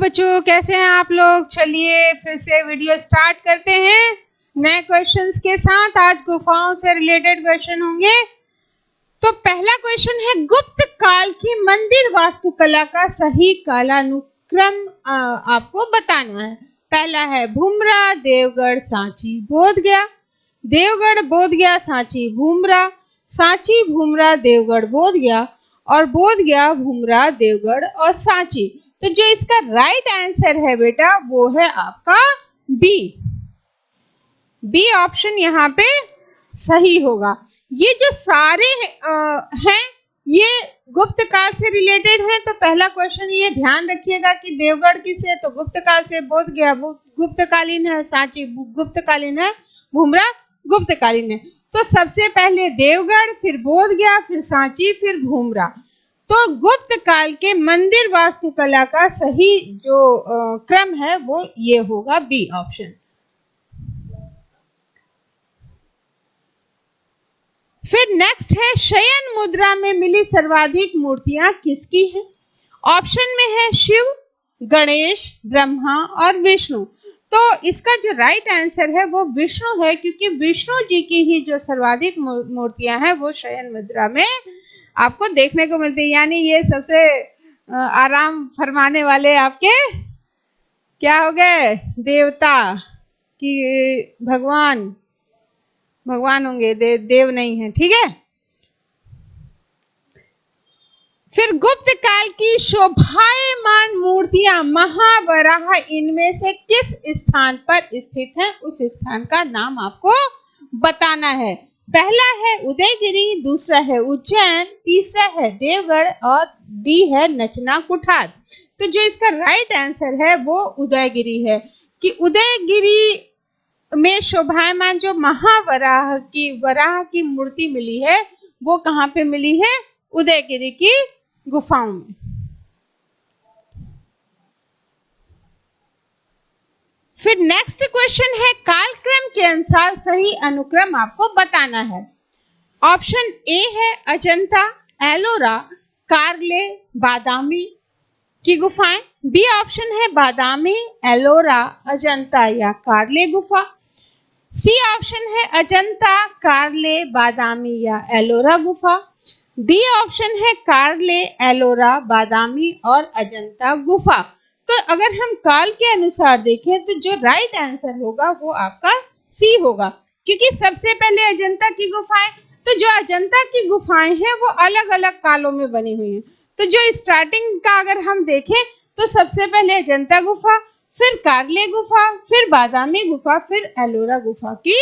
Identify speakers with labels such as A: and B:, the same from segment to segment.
A: बच्चों, कैसे हैं आप लोग। चलिए फिर से वीडियो स्टार्ट करते हैं नए क्वेश्चंस के साथ। आज गुफाओं से रिलेटेड क्वेश्चन होंगे। तो पहला क्वेश्चन है, गुप्त काल की मंदिर वास्तुकला का सही कालानुक्रम आपको बताना है। पहला है भूमरा, देवगढ़, सांची, बोधगया। देवगढ़, बोधगया, सांची, भूमरा, सांची, भूमरा, देवगढ़, बोधगया, और बोधगया, भूमरा, देवगढ़ और सांची। तो जो इसका राइट आंसर है बेटा वो है आपका बी ऑप्शन यहाँ पे सही होगा। ये जो सारे हैं ये गुप्त काल से रिलेटेड हैं। तो पहला क्वेश्चन ये ध्यान रखिएगा कि देवगढ़ किससे, तो गुप्त काल से, बोधगया गुप्तकालीन है, सांची गुप्तकालीन है, भूमरा गुप्तकालीन है। तो सबसे पहले देवगढ़, फिर बोधगया, फिर सांची, फिर भूमरा। तो गुप्त काल के मंदिर वास्तुकला का सही जो क्रम है वो ये होगा बी ऑप्शन। फिर नेक्स्ट है, शयन मुद्रा में मिली सर्वाधिक मूर्तियां किसकी हैं। ऑप्शन में है शिव, गणेश, ब्रह्मा और विष्णु। तो इसका जो राइट आंसर है वो विष्णु है, क्योंकि विष्णु जी की ही जो सर्वाधिक मूर्तियां हैं वो शयन मुद्रा में आपको देखने को मिलती है। यानी ये सबसे आराम फरमाने वाले आपके क्या हो गए, देवता कि भगवान होंगे, देव नहीं है, ठीक है। फिर गुप्त काल की शोभायमान मूर्तियां महावराह इनमें से किस स्थान पर स्थित है, उस स्थान का नाम आपको बताना है। पहला है उदयगिरी, दूसरा है उज्जैन, तीसरा है देवगढ़ और डी है नचना कुठार। तो जो इसका राइट आंसर है वो उदयगिरी है कि उदयगिरी में शोभायमान जो महावराह की मूर्ति मिली है वो कहाँ पे मिली है, उदयगिरी की गुफाओं में। फिर नेक्स्ट क्वेश्चन है, कालक्रम के अनुसार सही अनुक्रम आपको बताना है। ऑप्शन ए है अजंता, एलोरा, कारले, बादामी की गुफाएं। बी ऑप्शन है बादामी, एलोरा, अजंता या कारले गुफा। सी ऑप्शन है अजंता, कारले, बादामी या एलोरा गुफा। डी ऑप्शन है कारले, एलोरा, बादामी और अजंता गुफा। तो अगर हम काल के अनुसार देखें तो जो राइट आंसर होगा वो आपका सी होगा, क्योंकि सबसे पहले अजंता की गुफाएं, तो जो अजंता की गुफाएं हैं वो अलग अलग कालों में बनी हुई हैं। तो जो स्टार्टिंग का अगर हम देखें तो सबसे पहले अजंता गुफा, फिर कारले गुफा, फिर बादामी गुफा, फिर एलोरा गुफा की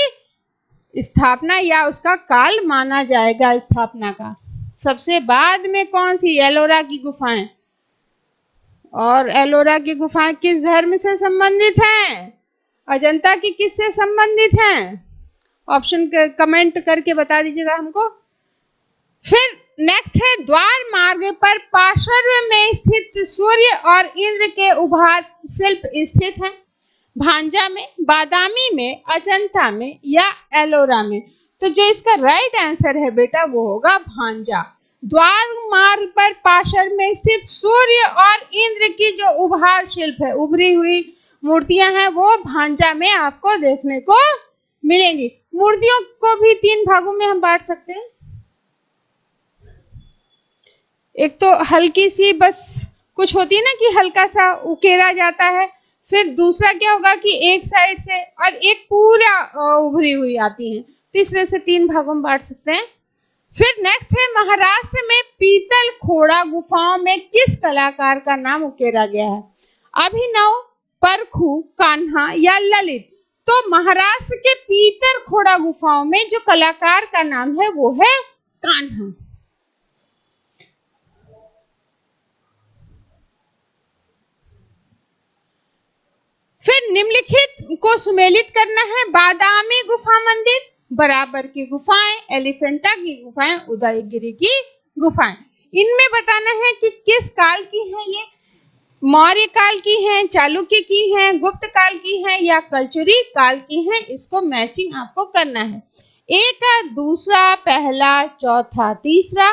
A: स्थापना या उसका काल माना जाएगा स्थापना का। सबसे बाद में कौन सी, एलोरा की गुफाएं। और एलोरा की गुफाएं किस धर्म से संबंधित हैं, अजंता की किससे संबंधित हैं, ऑप्शन कमेंट करके बता दीजिएगा हमको। फिर नेक्स्ट है, द्वार मार्ग पर पार्श्व में स्थित सूर्य और इंद्र के उभार शिल्प स्थित हैं। भांजा में, बादामी में, अजंता में या एलोरा में। तो जो इसका राइट आंसर है बेटा वो होगा भांजा। द्वार मार्ग पर पार्श्व में स्थित सूर्य और इंद्र की जो उभार शिल्प है, उभरी हुई मूर्तियां हैं, वो भांजा में आपको देखने को मिलेंगी। मूर्तियों को भी 3 भागों में हम बांट सकते हैं। एक तो हल्की सी बस कुछ होती है ना कि हल्का सा उकेरा जाता है, फिर दूसरा क्या होगा कि एक साइड से, और एक पूरा उभरी हुई आती है। तो इस वजह से 3 भागों में बांट सकते हैं। फिर नेक्स्ट है, महाराष्ट्र में पीतल खोड़ा गुफाओं में किस कलाकार का नाम उकेरा गया है। अभिनव, परखू, कान्हा या ललित। तो महाराष्ट्र के पीतल खोड़ा गुफाओं में जो कलाकार का नाम है वो है कान्हा। फिर निम्नलिखित को सुमेलित करना है, बादामी गुफा मंदिर, बराबर की गुफाएं, एलिफेंटा की गुफाएं, उदयगिरी की गुफाएं। इनमें बताना है कि किस काल की है ये, मौर्य काल की हैं, चालुक्य की हैं, गुप्त काल की हैं या कलचुरी काल की हैं। इसको मैचिंग आपको करना है। ए का दूसरा, पहला, चौथा, तीसरा।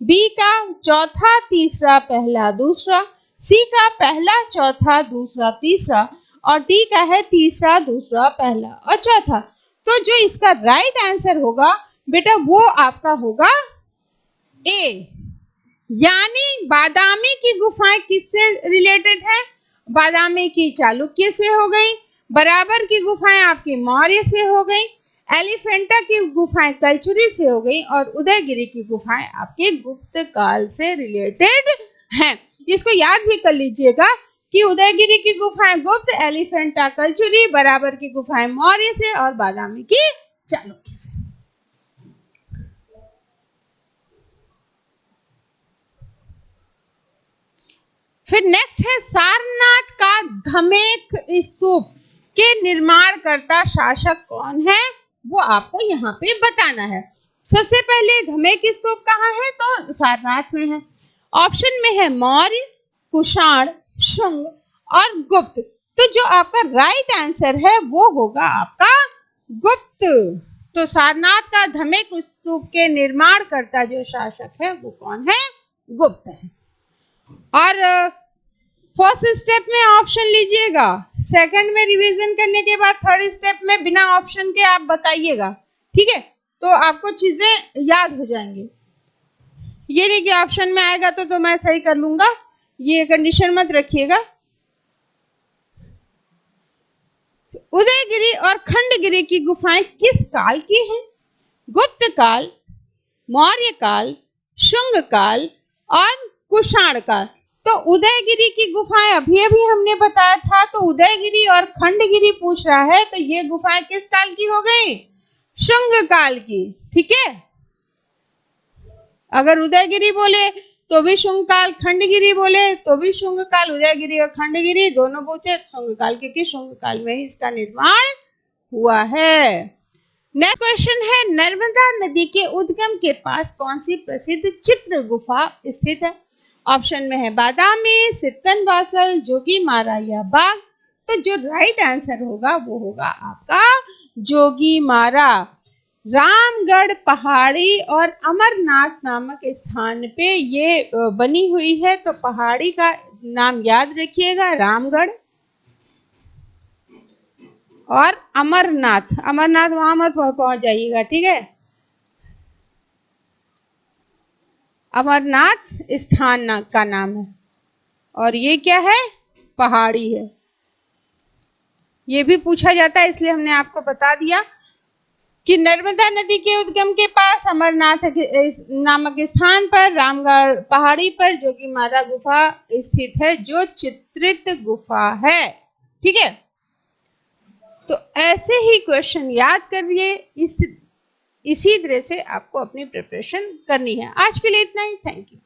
A: बी का चौथा, तीसरा, पहला, दूसरा। सी का पहला, चौथा, दूसरा, तीसरा, और डी का है तीसरा, दूसरा, पहला और चौथा। तो जो इसका राइट आंसर होगा बेटा वो आपका होगा ए, यानी बादामी की गुफाएं किससे रिलेटेड है? बादामी की चालुक्य से हो गई, बराबर की गुफाएं आपकी मौर्य से हो गई, एलिफेंटा की गुफाएं कलचुरी से हो गई, और उदयगिरी की गुफाएं आपके गुप्त काल से रिलेटेड हैं। इसको याद भी कर लीजिएगा कि उदयगिरी की गुफाएं गुप्त, एलिफेंटा कलचुरी, बराबर की गुफाएं मौर्य से और बादामी की चालुक्य से। फिर नेक्स्ट है सारनाथ का धमेक स्तूप के निर्माण करता शासक कौन है? वो आपको यहाँ पे बताना है। सबसे पहले धमेक स्तूप कहाँ है? तो सारनाथ में है। ऑप्शन में है मौर्य, कुषाण, शुंग और गुप्त। तो जो आपका राइट आंसर है वो होगा आपका गुप्त। तो सारनाथ का धमेक स्तूप के निर्माण करता जो शासक है वो कौन है? गुप्त है। और फर्स्ट स्टेप में ऑप्शन लीजिएगा, सेकंड में रिवीजन करने के बाद थर्ड स्टेप में बिना ऑप्शन के आप बताइएगा, ठीक है? तो आपको चीजें याद हो जाएंगी। ये नहीं कि ऑप्शन में आएगा तो मैं सही कर लूंगा, ये कंडीशन मत रखिएगा। उदयगिरी और खंडगिरी की गुफाएं किस काल की हैं? गुप्त काल, मौर्य काल, शुंग काल और कुषाण काल। तो उदयगिरी की गुफाएं अभी अभी हमने बताया था, तो उदयगिरी और खंडगिरी पूछ रहा है, तो ये गुफाएं किस काल की हो गई? शुंग काल की, ठीक है? अगर उदयगिरी बोले तो भी शुंग काल, खंडगिरी बोले तो भी शुंग काल, उदयगिरी और खंडगिरी दोनों पूछे शुंग काल, क्योंकि शुंग काल में ही इसका निर्माण हुआ है। नेक्स्ट क्वेश्चन है नर्मदा नदी के उद्गम के पास कौन सी प्रसिद्ध चित्र गुफा स्थित है? ऑप्शन में है बादामी, सित्तनवासल, जोगीमारा या बाग। तो जो राइट आंसर होगा वो होगा आपका जोगीमारा। रामगढ़ पहाड़ी और अमरनाथ नामक स्थान पे ये बनी हुई है। तो पहाड़ी का नाम याद रखिएगा, रामगढ़ और अमरनाथ। अमरनाथ वहां मत पहुंच जाइएगा, ठीक है? अमरनाथ स्थान का नाम है और ये क्या है? पहाड़ी है। ये भी पूछा जाता है, इसलिए हमने आपको बता दिया कि नर्मदा नदी के उद्गम के पास अमरनाथ नामक स्थान पर रामगढ़ पहाड़ी पर जोगीमारा गुफा स्थित है, जो चित्रित गुफा है, ठीक है? तो ऐसे ही क्वेश्चन याद करिए, इसी तरह से आपको अपनी प्रिपरेशन करनी है। आज के लिए इतना ही, थैंक यू।